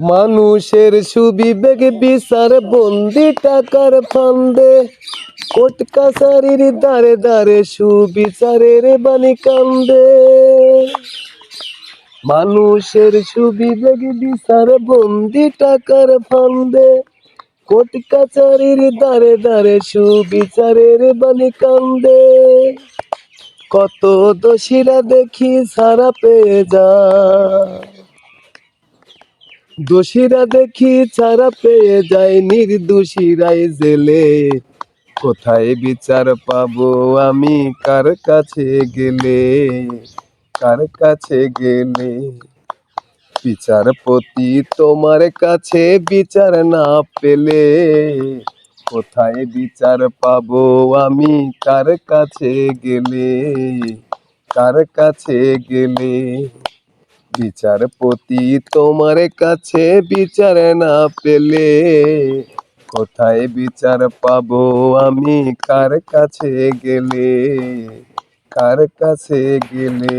মানুষের সুবিবেক বিচার বন্দি টাকার ফান্দে, কোর্ট কাছারির দ্বারে দ্বারে সুবিচারের বাণী কান্দে। মানুষের সুবিবেক বিচার বন্দি টাকার ফান্দে, কোর্ট কাছারির দ্বারে দ্বারে সুবিচারের বাণী কান্দে। কত দোষীরা দেখি ছাড়া পেয়ে যায়, দোষীরা দেখি ছাড়া পেয়ে যায়, নির্দোষীরাই জেলে। কোথায় বিচার পাবো আমি, কার কাছে গেলে, কার কাছে গেলে? বিচারপতি তোমার কাছে বিচার না পেলে, কোথায় বিচার পাবো আমি, কার কাছে গেলে, কার কাছে গেলে? বিচারপতি তোমার কাছে বিচার না পেলে, কোথায় বিচার পাবো আমি, কার কাছে গেলে, কার কাছে গেলে?